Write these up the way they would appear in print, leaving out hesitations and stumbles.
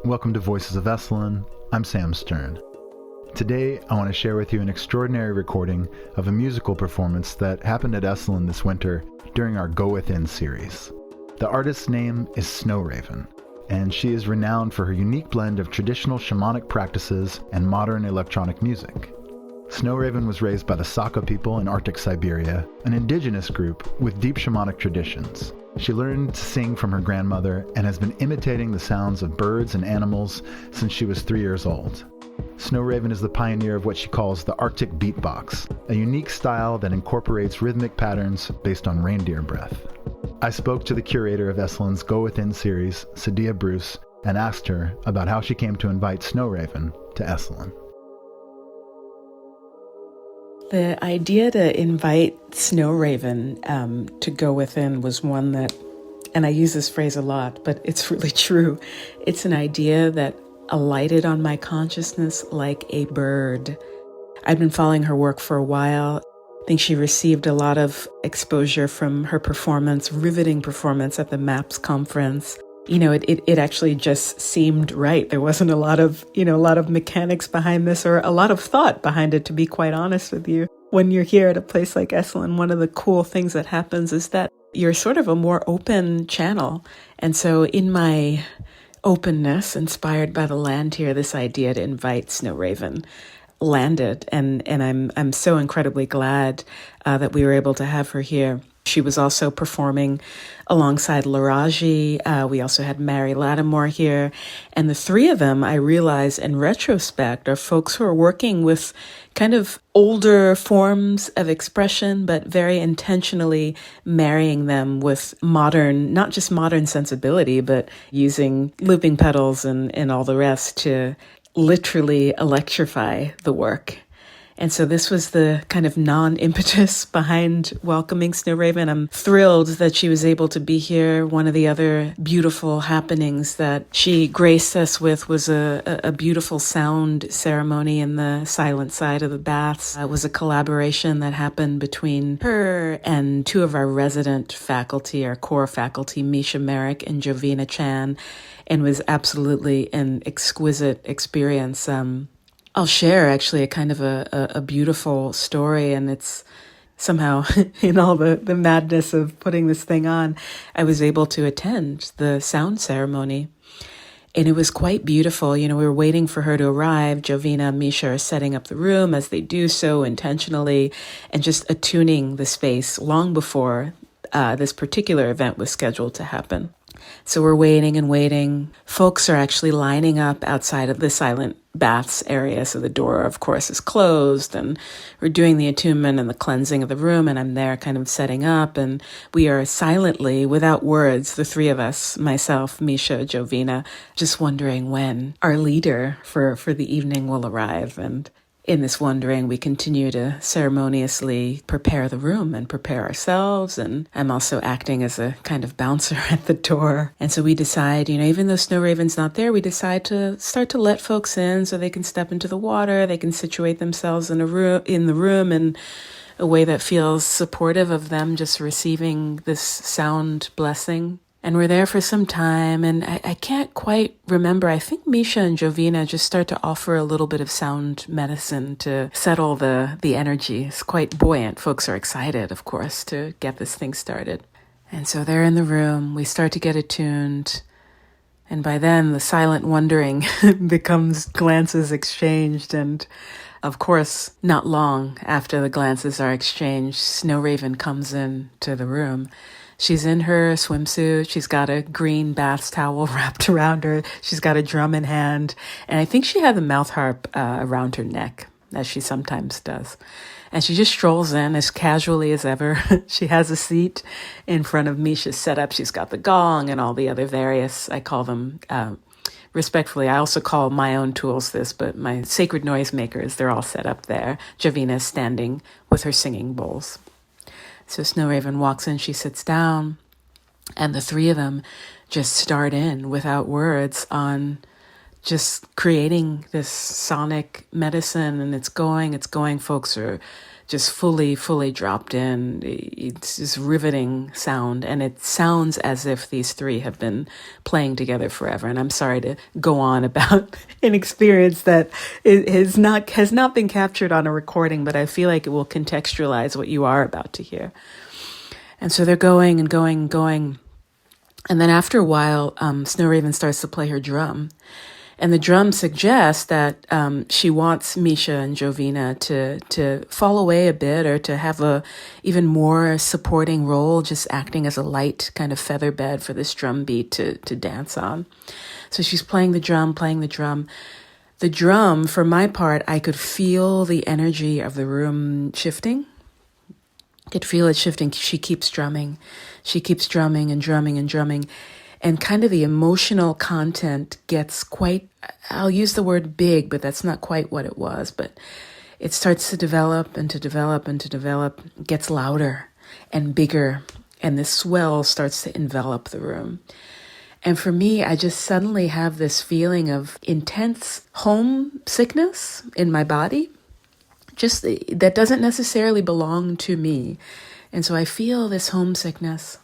Welcome to Voices of Esalen. I'm Sam Stern. Today, I want to share with you an extraordinary recording of a musical performance that happened at Esalen this winter during our Go Within series. The artist's name is Snow Raven, and she is renowned for her unique blend of traditional shamanic practices and modern electronic music. Snow Raven was raised by the Sakha people in Arctic Siberia, an indigenous group with deep shamanic traditions. She learned to sing from her grandmother and has been imitating the sounds of birds and animals since she was 3 years old. Snow Raven is the pioneer of what she calls the Arctic Beatbox, a unique style that incorporates rhythmic patterns based on reindeer breath. I spoke to the curator of Esalen's Go Within series, Sadia Bruce, and asked her about how she came to invite Snow Raven to Esalen. The idea to invite Snow Raven to Go Within was one that, and I use this phrase a lot, but it's really true. It's an idea that alighted on my consciousness like a bird. I've been following her work for a while. I think she received a lot of exposure from her performance, riveting performance at the MAPS conference. You know, it actually just seemed right. There wasn't a lot of mechanics behind this or a lot of thought behind it, to be quite honest with you. When you're here at a place like Esalen, one of the cool things that happens is that you're sort of a more open channel. And so in my openness, inspired by the land here, this idea to invite Snow Raven landed. And I'm so incredibly glad that we were able to have her here. She was also performing alongside Laraji. We also had Mary Lattimore here. And the three of them, I realize in retrospect, are folks who are working with kind of older forms of expression, but very intentionally marrying them with modern, not just modern sensibility, but using looping pedals and all the rest to literally electrify the work. And so this was the kind of non-impetus behind welcoming Snow Raven. I'm thrilled that she was able to be here. One of the other beautiful happenings that she graced us with was a beautiful sound ceremony in the silent side of the baths. It was a collaboration that happened between her and two of our resident faculty, our core faculty, Misha Merrick and Jovina Chan, and was absolutely an exquisite experience. I'll share actually a kind of a beautiful story, and it's somehow in all the madness of putting this thing on, I was able to attend the sound ceremony. And it was quite beautiful. You know, we were waiting for her to arrive. Jovina and Misha are setting up the room as they do so intentionally and just attuning the space long before this particular event was scheduled to happen. So we're waiting and waiting. Folks are actually lining up outside of the silent baths area. So the door, of course, is closed, and we're doing the attunement and the cleansing of the room. And I'm there kind of setting up, and we are silently, without words, the three of us, myself, Misha, Jovina, just wondering when our leader for the evening will arrive. And in this wondering, we continue to ceremoniously prepare the room and prepare ourselves. And I'm also acting as a kind of bouncer at the door. And so we decide, you know, even though Snow Raven's not there, we decide to start to let folks in so they can step into the water. They can situate themselves in the room in a way that feels supportive of them just receiving this sound blessing. And we're there for some time, and I can't quite remember. I think Misha and Jovina just start to offer a little bit of sound medicine to settle the energy. It's quite buoyant. Folks are excited, of course, to get this thing started. And so they're in the room. We start to get attuned. And by then, the silent wondering becomes glances exchanged. And of course, not long after the glances are exchanged, Snow Raven comes into the room. She's in her swimsuit. She's got a green bath towel wrapped around her. She's got a drum in hand. And I think she had the mouth harp around her neck, as she sometimes does. And she just strolls in as casually as ever. She has a seat in front of Misha's setup. She's got the gong and all the other various, I call them, respectfully, I also call my own tools this, but my sacred noisemakers, they're all set up there. Jovina is standing with her singing bowls. So Snow Raven walks in, she sits down, and the three of them just start in without words on just creating this sonic medicine, and it's going. Folks are just fully dropped in. It's this riveting sound, and it sounds as if these three have been playing together forever. And I'm sorry to go on about an experience that has not been captured on a recording, but I feel like it will contextualize what you are about to hear. And so they're going and going and going. And then after a while, Snow Raven starts to play her drum. And the drum suggests that she wants Misha and Jovina to fall away a bit, or to have a even more supporting role, just acting as a light kind of feather bed for this drum beat to dance on. So she's playing the drum. The drum, for my part, I could feel the energy of the room shifting. Could feel it shifting. She keeps drumming and drumming and drumming. And kind of the emotional content gets quite, I'll use the word big, but that's not quite what it was. But it starts to develop and to develop and to develop, gets louder and bigger. And this swell starts to envelop the room. And for me, I just suddenly have this feeling of intense homesickness in my body. Just that doesn't necessarily belong to me. And so I feel this homesickness.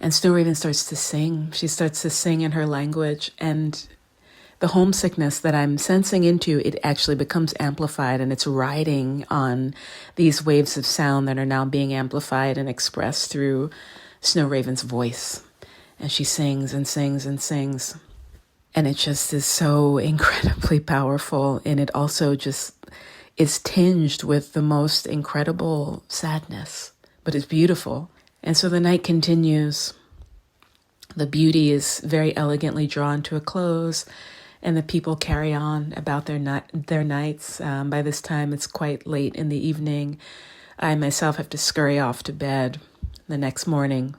And Snow Raven starts to sing. She starts to sing in her language. And the homesickness that I'm sensing into, it actually becomes amplified. And it's riding on these waves of sound that are now being amplified and expressed through Snow Raven's voice. And she sings and sings and sings. And it just is so incredibly powerful. And it also just is tinged with the most incredible sadness. But it's beautiful. And so the night continues. The beauty is very elegantly drawn to a close. And the people carry on about their nights. By this time, it's quite late in the evening. I myself have to scurry off to bed the next morning.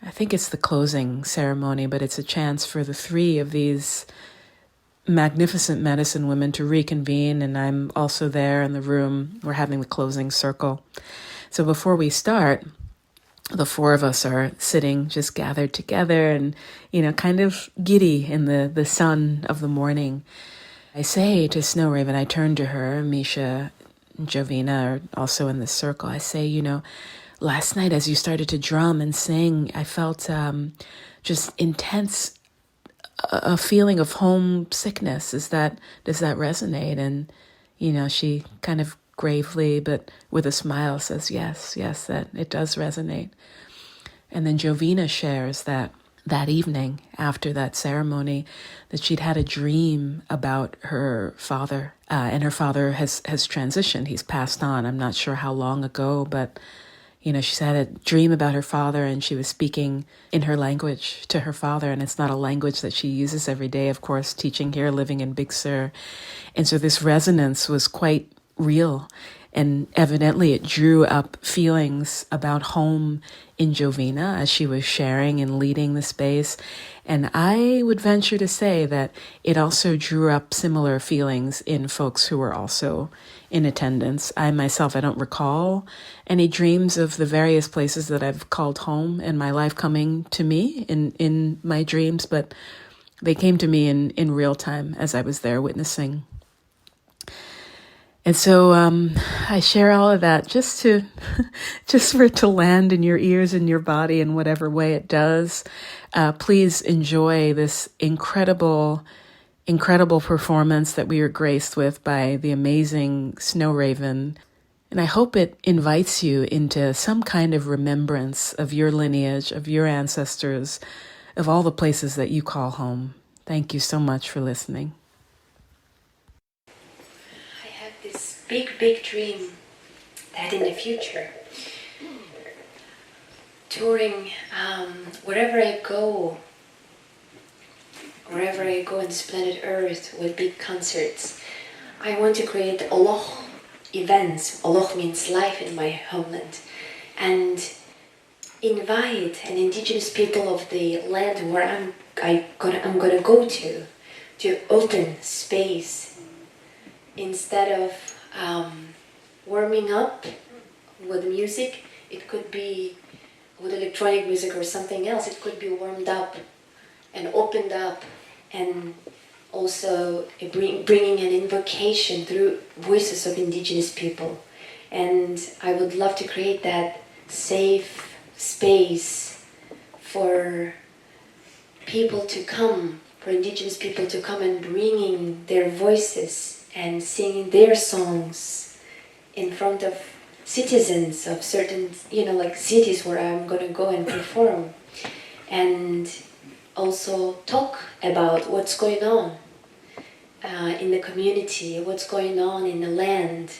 I think it's the closing ceremony, but it's a chance for the three of these magnificent medicine women to reconvene, and I'm also there in the room. We're having the closing circle. So before we start, the four of us are sitting just gathered together and, kind of giddy in the sun of the morning. I say to Snow Raven, I turn to her, Misha and Jovina are also in the circle. I say, last night, as you started to drum and sing, I felt just intense a feeling of homesickness. Does that resonate? And she kind of gravely, but with a smile, says, yes, that it does resonate. And then Jovina shares that evening after that ceremony, that she'd had a dream about her father, and her father has transitioned. He's passed on. I'm not sure how long ago, but she's had a dream about her father, and she was speaking in her language to her father, and it's not a language that she uses every day, of course, teaching here, living in Big Sur. And so this resonance was quite real, and evidently it drew up feelings about home in Jovina as she was sharing and leading the space. And I would venture to say that it also drew up similar feelings in folks who were also in attendance. I myself, I don't recall any dreams of the various places that I've called home in my life coming to me in my dreams, but they came to me in real time as I was there witnessing. And so I share all of that just for it to land in your ears and your body in whatever way it does. Please enjoy this incredible performance that we are graced with by the amazing Snow Raven. And I hope it invites you into some kind of remembrance of your lineage, of your ancestors, of all the places that you call home. Thank you so much for listening. Big dream that in the future, touring wherever I go on this planet Earth with big concerts, I want to create Oloch events. Oloch means life in my homeland, and invite an indigenous people of the land where I'm gonna go to open space instead of warming up with music. It could be with electronic music or something else. It could be warmed up and opened up and also bringing an invocation through voices of indigenous people. And I would love to create that safe space for people to come, for indigenous people to come and bringing their voices and singing their songs in front of citizens of certain, like cities where I'm going to go and perform. And also talk about what's going on in the community, what's going on in the land.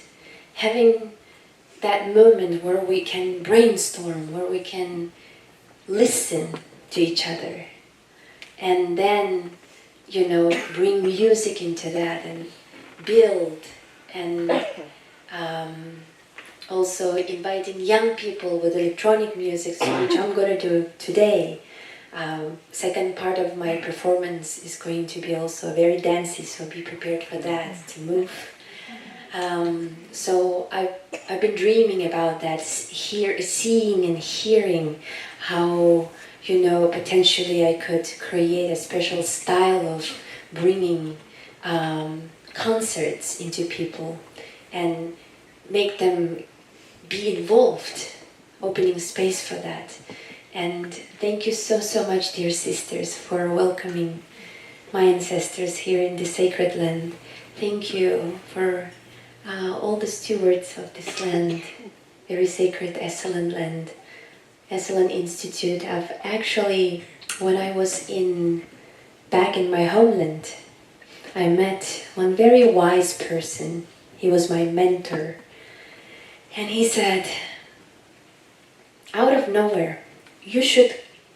Having that moment where we can brainstorm, where we can listen to each other. And then, bring music into that and build. And also inviting young people with electronic music, which I'm going to do today. Second part of my performance is going to be also very dancey, so be prepared for that, to move. So I've been dreaming about that, seeing and hearing how, potentially I could create a special style of bringing concerts into people and make them be involved, opening space for that. And thank you so much, dear sisters, for welcoming my ancestors here in the sacred land. Thank you for all the stewards of this land, very sacred Esalen land, Esalen Institute. I've actually, when I was back in my homeland, I met one very wise person. He was my mentor. And he said, out of nowhere, you should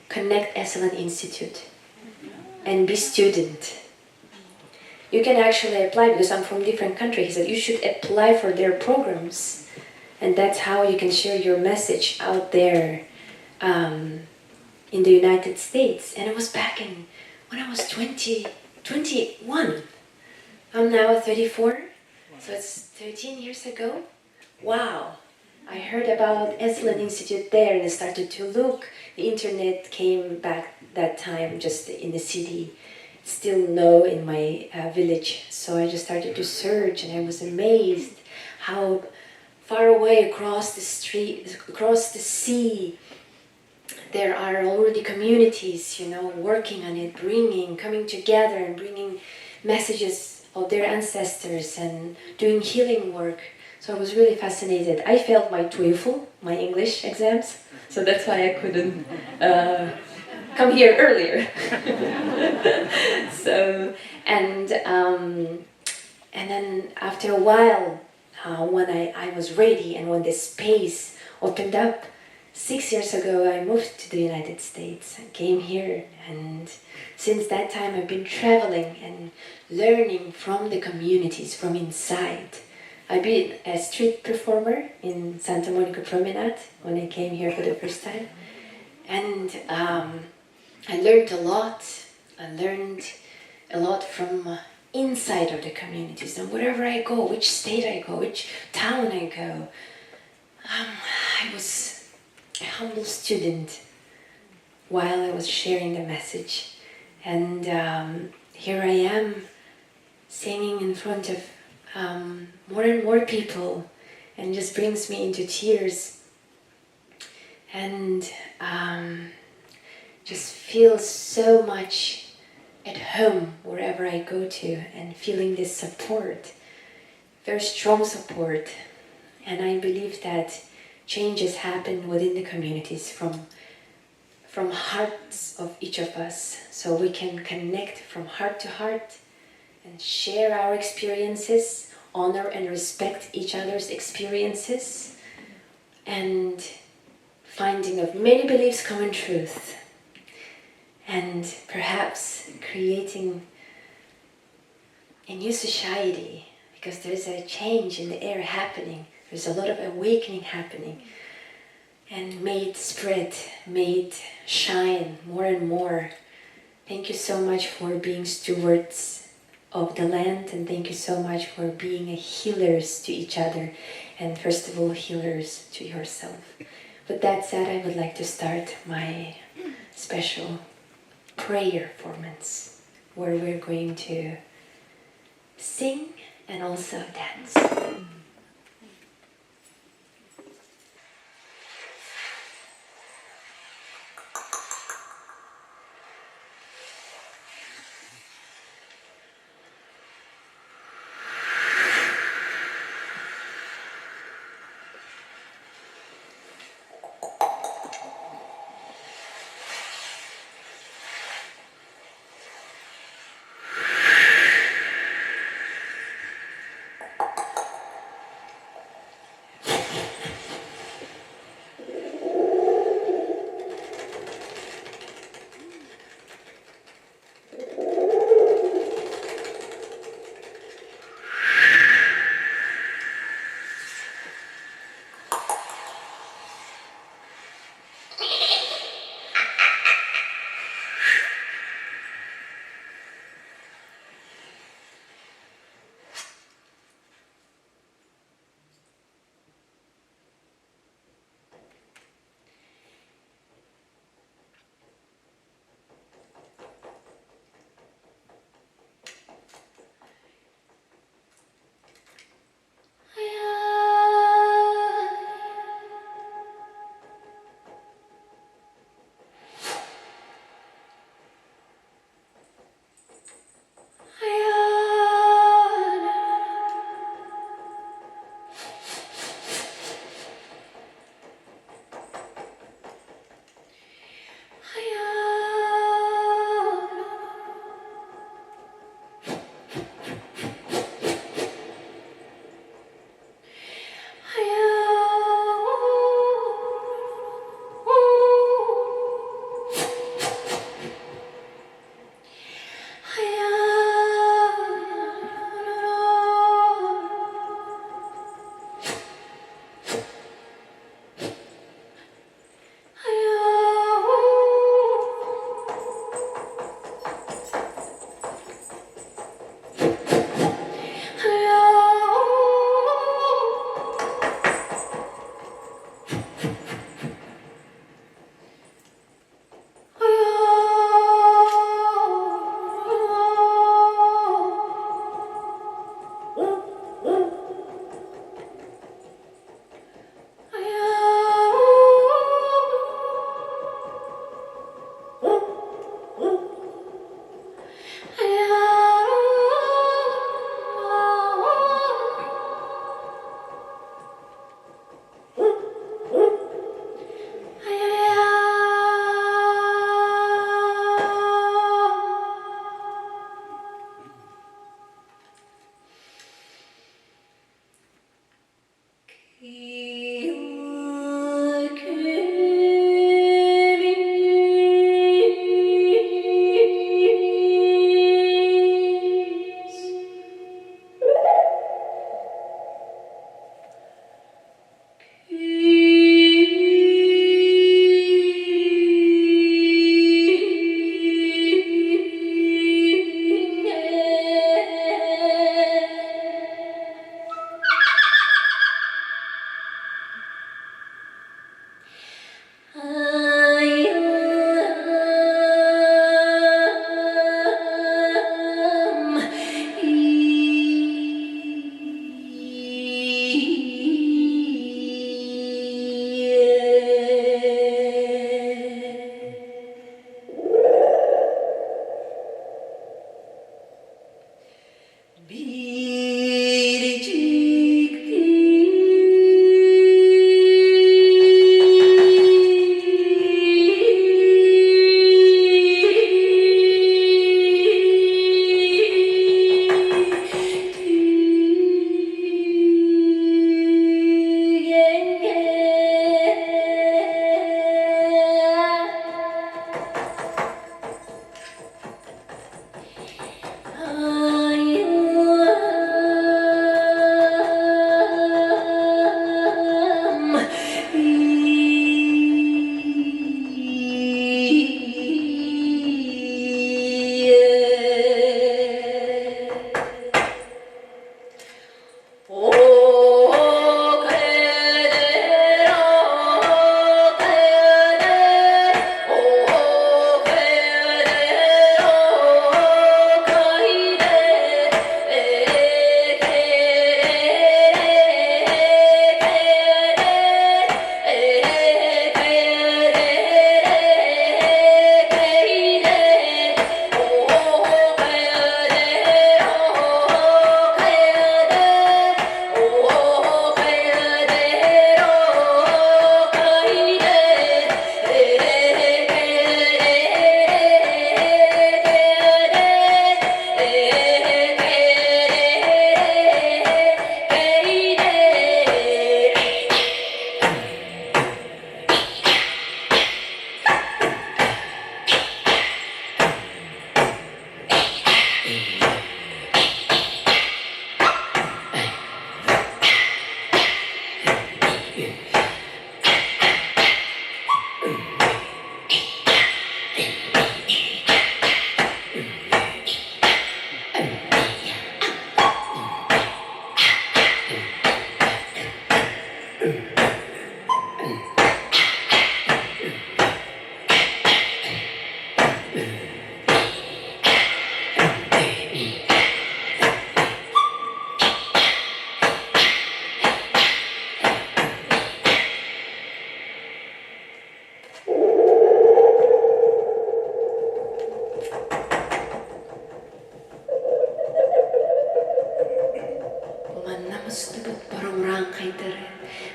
connect Esalen Institute and be student. You can actually apply, because I'm from different country. He said, you should apply for their programs. And that's how you can share your message out there in the United States. And it was back when I was 21. I'm now 34, so it's 13 years ago. Wow. I heard about Esalen Institute there and I started to look. The internet came back that time, just in the city, still no in my village. So I just started to search and I was amazed how far away across the street, across the sea, there are already communities, working on it, coming together and bringing messages of their ancestors and doing healing work. So I was really fascinated. I failed my TOEFL, my English exams, so that's why I couldn't come here earlier. So, and then after a while, when I was ready and when the space opened up, 6 years ago I moved to the United States and came here, and since that time I've been traveling and learning from the communities from inside. I've been a street performer in Santa Monica Promenade when I came here for the first time. And I learned a lot. I learned a lot from inside of the communities. And wherever I go, which state I go, which town I go, I was a humble student while I was sharing the message. And here I am singing in front of more and more people, and just brings me into tears, and just feel so much at home wherever I go to, and feeling this support, very strong support. And I believe that changes happen within the communities from hearts of each of us, so we can connect from heart to heart and share our experiences, honor and respect each other's experiences, and finding of many beliefs common truth, and perhaps creating a new society, because there's a change in the air happening, there's a lot of awakening happening, and may it spread, may it shine more and more. Thank you so much for being stewards of the land, and thank you so much for being healers to each other, and first of all healers to yourself. With that said, I would like to start my special prayer performance, where we're going to sing and also dance.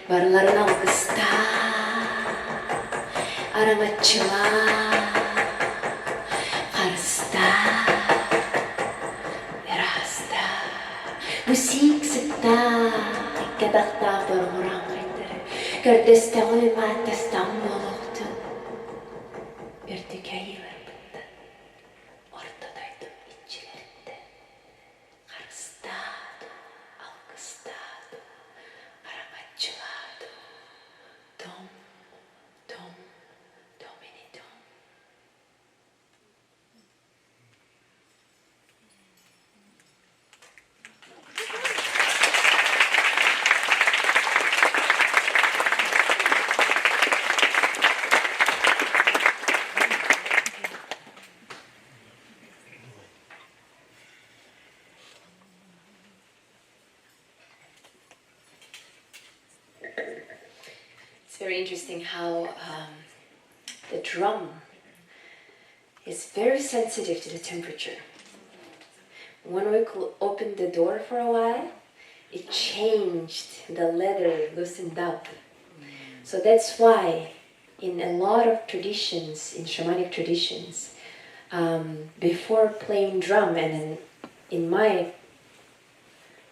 Barlarına kısta, aramatçıla, karısta, erasta, musik sıkta, kadakta barlarına kaydır, kardesta uyumat İstanbul'uktu, bir tükeyi verdi, ortadaydım içlerinde, karıstado, alkıstado, aramatçıla. Dom, dom, domini dom. It's very interesting how the drum is very sensitive to the temperature. When we opened the door for a while, it changed, the leather loosened up. So that's why in a lot of traditions, in shamanic traditions, before playing drum, and in my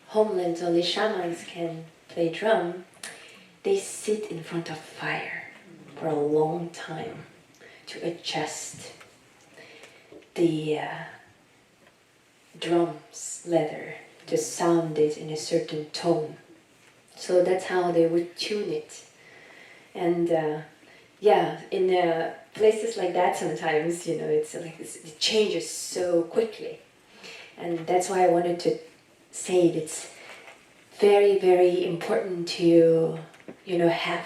homeland only shamans can play drum, they sit in front of fire for a long time to adjust the drum's leather to sound it in a certain tone. So that's how they would tune it. And in places like that sometimes, it's like it changes so quickly. And that's why I wanted to say it's very, very important to, have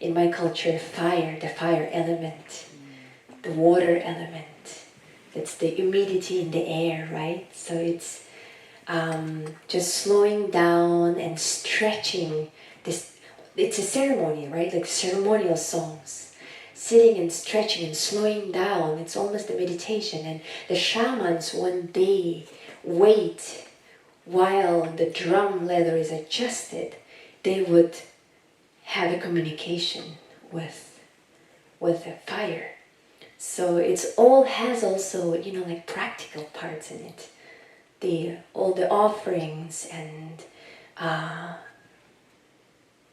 in my culture fire, the fire element, the water element. That's the humidity in the air, right? So it's just slowing down and stretching this. It's a ceremony, right? Like ceremonial songs. Sitting and stretching and slowing down. It's almost a meditation. And the shamans, when they wait while the drum leather is adjusted, they would have a communication with the fire. So it's all has also, like practical parts in it. All the offerings and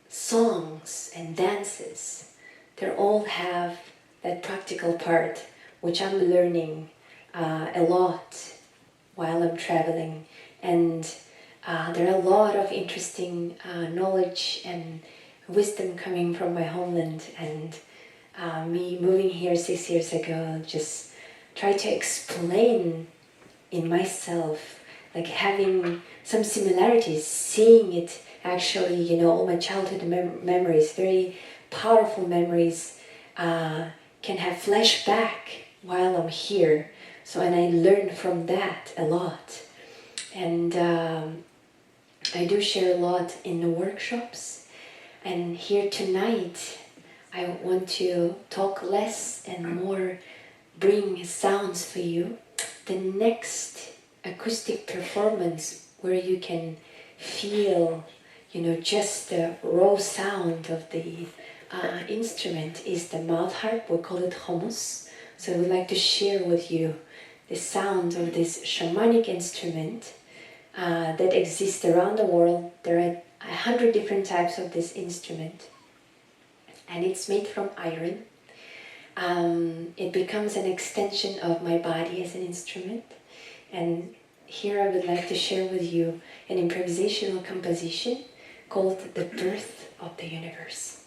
songs and dances, they all have that practical part, which I'm learning a lot while I'm traveling. And there are a lot of interesting knowledge and wisdom coming from my homeland, and me moving here 6 years ago just try to explain in myself, like having some similarities, seeing it actually, all my childhood memories, very powerful memories, can have flashback while I'm here. So, and I learn from that a lot. And I do share a lot in the workshops. And here tonight, I want to talk less and more, bring sounds for you. The next acoustic performance where you can feel, just the raw sound of the instrument is the mouth harp. We call it hummus. So I would like to share with you the sound of this shamanic instrument that exists around the world. There are 100 different types of this instrument, and it's made from iron. It becomes an extension of my body as an instrument. And here I would like to share with you an improvisational composition called The Birth of the Universe.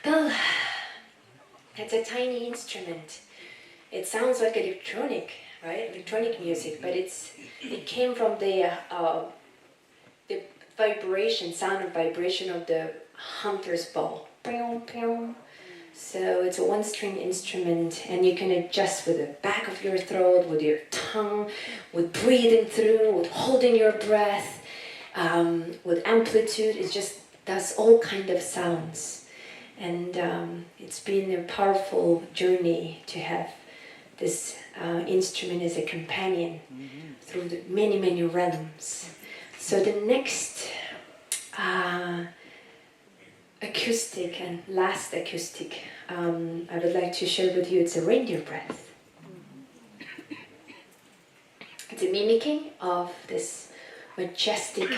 Well, it's a tiny instrument. It sounds like electronic, right? Electronic music, but it came from the vibration, sound of vibration of the hunter's bow. So it's a one-string instrument, and you can adjust with the back of your throat, with your tongue, with breathing through, with holding your breath, with amplitude. It just does all kind of sounds. And it's been a powerful journey to have this instrument as a companion through the many, many realms. So the next acoustic and last acoustic I would like to share with you, it's a reindeer breath. It's a mimicking of this majestic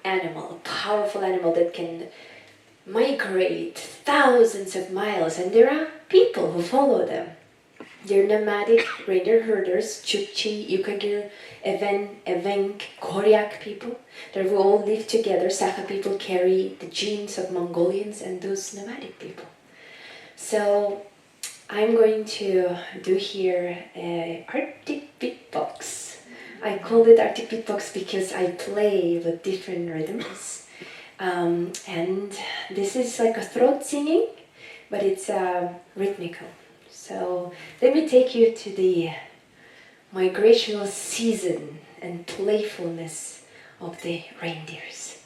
animal, a powerful animal that can migrate thousands of miles, and there are people who follow them. They're nomadic reindeer herders, Chukchi, Yukagir, Evenk, Koryak people. They will all live together. Sakha people carry the genes of Mongolians and those nomadic people. So I'm going to do here an Arctic Beatbox. I call it Arctic Beatbox because I play with different rhythms. And this is like a throat singing, but it's rhythmical. So let me take you to the migrational season and playfulness of the reindeers.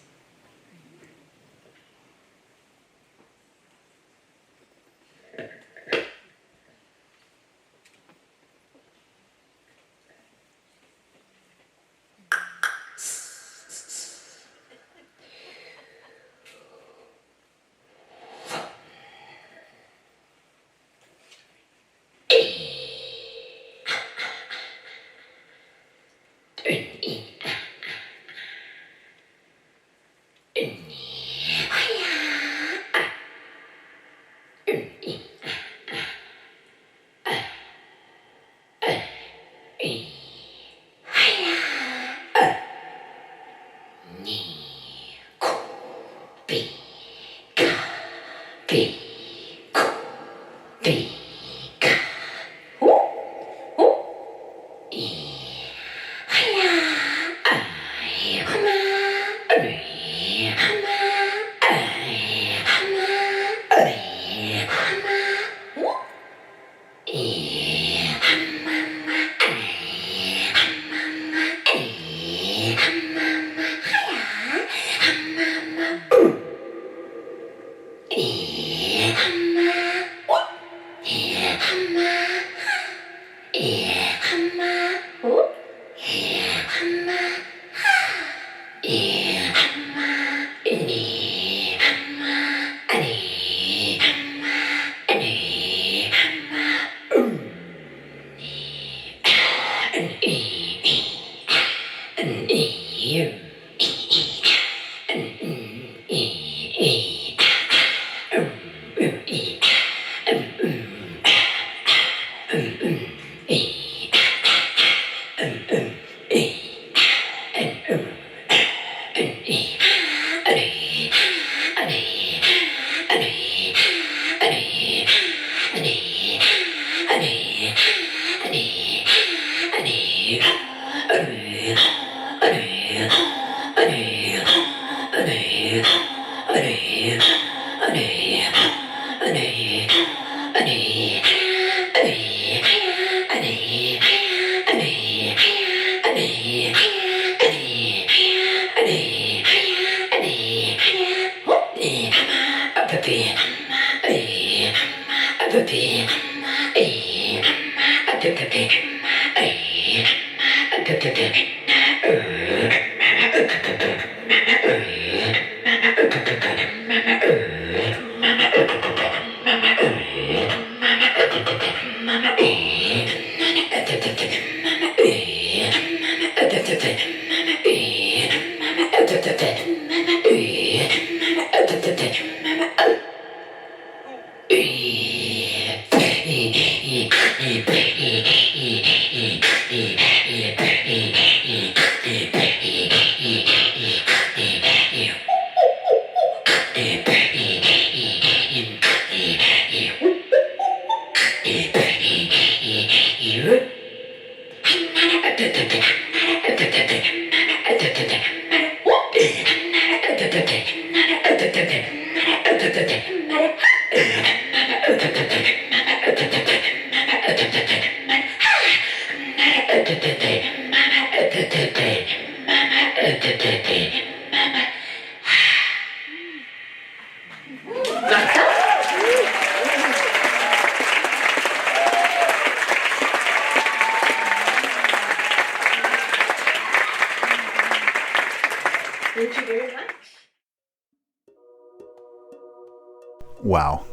Wow.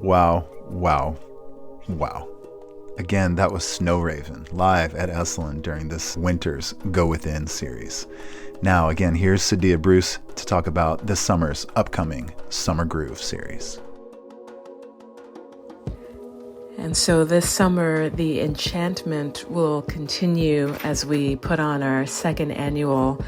Wow, wow, wow. Again, that was Snow Raven, live at Esalen during this winter's Go Within series. Now, again, here's Sadia Bruce to talk about this summer's upcoming Summer Groove series. And so this summer, the enchantment will continue as we put on our second annual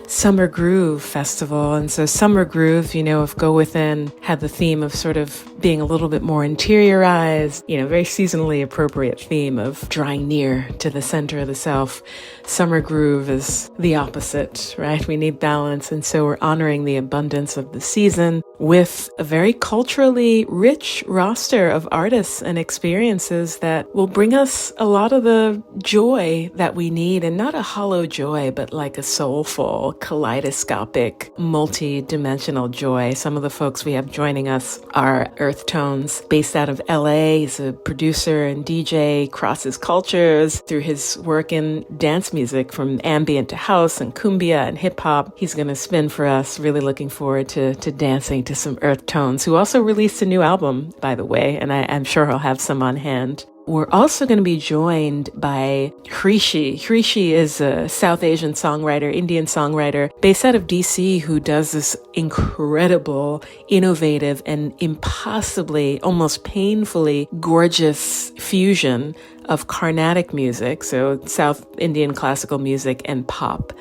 Summer Groove Festival. And so Summer Groove, if Go Within had the theme of sort of being a little bit more interiorized, very seasonally appropriate theme of drawing near to the center of the self. Summer Groove is the opposite, right? We need balance. And so we're honoring the abundance of the season with a very culturally rich roster of artists and experiences that will bring us a lot of the joy that we need, and not a hollow joy, but like a soulful, kaleidoscopic, multi-dimensional joy. Some of the folks we have joining us are Earth Tones, based out of LA. He's a producer and DJ, crosses cultures through his work in dance music, from ambient to house and cumbia and hip hop. He's going to spin for us. Really looking forward to dancing to some Earth Tones, who also released a new album, by the way, and I'm sure he'll have some on hand. We're also going to be joined by Hrishi. Hrishi is a South Asian songwriter, Indian songwriter, based out of DC, who does this incredible, innovative, and impossibly, almost painfully gorgeous fusion of Carnatic music, so South Indian classical music, and pop.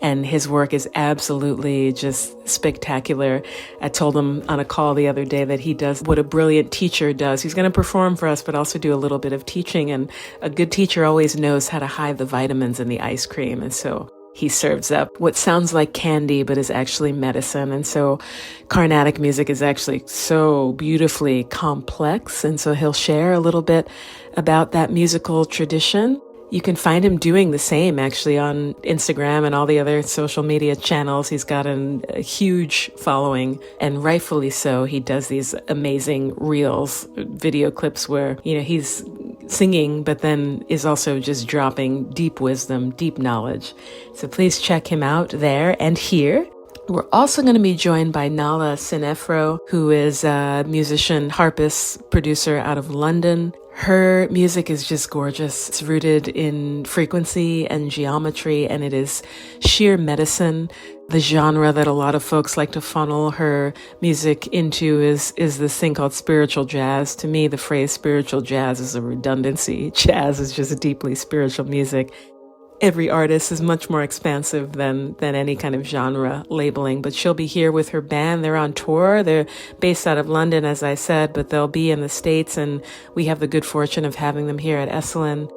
And his work is absolutely just spectacular. I told him on a call the other day that he does what a brilliant teacher does. He's going to perform for us, but also do a little bit of teaching. And a good teacher always knows how to hide the vitamins in the ice cream. And so he serves up what sounds like candy, but is actually medicine. And so Carnatic music is actually so beautifully complex. And so he'll share a little bit about that musical tradition. You can find him doing the same actually on Instagram and all the other social media channels. He's got a huge following, and rightfully so. He does these amazing reels, video clips where, he's singing, but then is also just dropping deep wisdom, deep knowledge. So please check him out there and here. We're also going to be joined by Nala Sinefro, who is a musician, harpist, producer out of London. Her music is just gorgeous. It's rooted in frequency and geometry, and it is sheer medicine. The genre that a lot of folks like to funnel her music into is this thing called spiritual jazz. To me, the phrase spiritual jazz is a redundancy. Jazz is just deeply spiritual music. Every artist is much more expansive than any kind of genre labeling, but she'll be here with her band. They're on tour. They're based out of London, as I said, but they'll be in the States, and we have the good fortune of having them here at Esalen.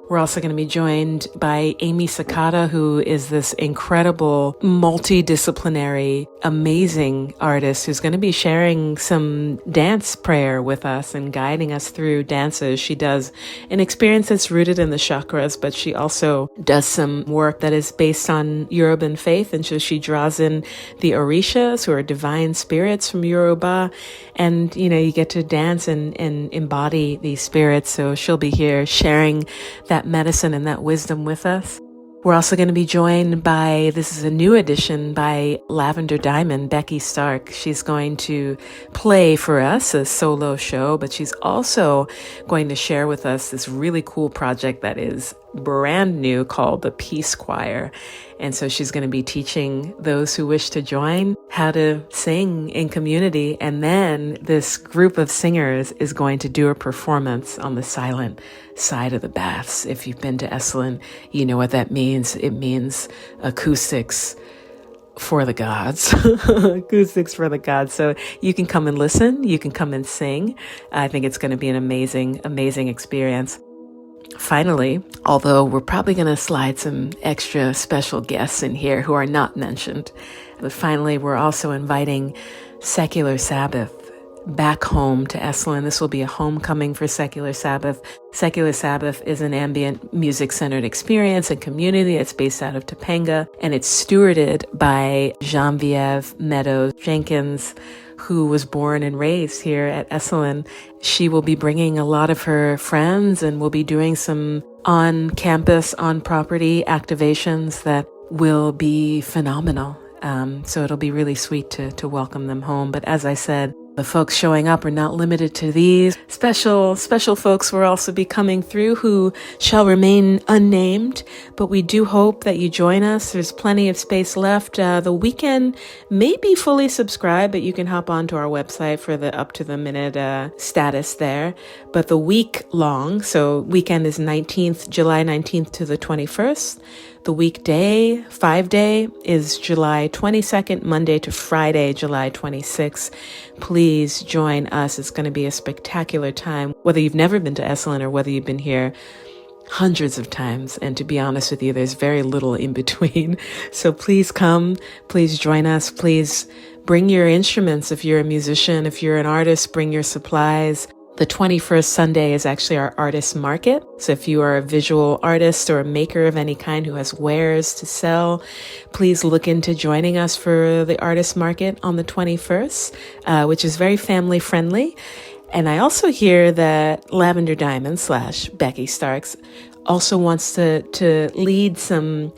We're also going to be joined by Amy Sakata, who is this incredible, multidisciplinary, amazing artist who's going to be sharing some dance prayer with us and guiding us through dances. She does an experience that's rooted in the chakras, but she also does some work that is based on Yoruban faith. And so she draws in the Orishas, who are divine spirits from Yoruba. And, you get to dance and embody these spirits. So she'll be here sharing that medicine and that wisdom with us. We're also going to be joined by, this is a new addition by Lavender Diamond, Becky Stark. She's going to play for us a solo show, but she's also going to share with us this really cool project that is brand new called the Peace Choir. And so she's going to be teaching those who wish to join how to sing in community. And then this group of singers is going to do a performance on the silent side of the baths. If you've been to Esalen, you know what that means. It means acoustics for the gods. Acoustics for the gods. So you can come and listen. You can come and sing. I think it's going to be an amazing, amazing experience. Finally, although we're probably going to slide some extra special guests in here who are not mentioned, but finally, we're also inviting Secular Sabbath back home to Esalen. This will be a homecoming for Secular Sabbath. Secular Sabbath is an ambient music-centered experience and community. It's based out of Topanga, and it's stewarded by Genevieve Meadows Jenkins, who was born and raised here at Esalen. She will be bringing a lot of her friends, and we'll be doing some on-campus, on-property activations that will be phenomenal. So it'll be really sweet to welcome them home. But as I said, the folks showing up are not limited to these. Special folks will also be coming through who shall remain unnamed, but we do hope that you join us. There's plenty of space left. The weekend may be fully subscribed, but you can hop onto our website for the up-to-the-minute status there. But the week long, so weekend is July 19th to the 21st. The weekday, 5-day, is July 22nd, Monday to Friday, July 26th. Please join us. It's going to be a spectacular time, whether you've never been to Esalen or whether you've been here hundreds of times. And to be honest with you, there's very little in between. So please come, please join us. Please bring your instruments. If you're a musician, if you're an artist, bring your supplies. The 21st Sunday is actually our artist market. So if you are a visual artist or a maker of any kind who has wares to sell, please look into joining us for the artist market on the 21st, which is very family friendly. And I also hear that Lavender Diamond / Becky Starks also wants to lead some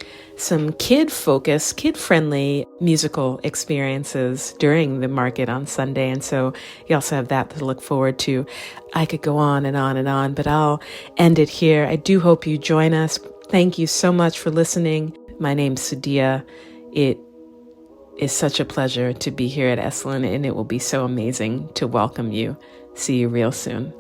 kid-focused, kid-friendly musical experiences during the market on Sunday. And so you also have that to look forward to. I could go on and on and on, but I'll end it here. I do hope you join us. Thank you so much for listening. My name's Sadia. It is such a pleasure to be here at Esalen, and it will be so amazing to welcome you. See you real soon.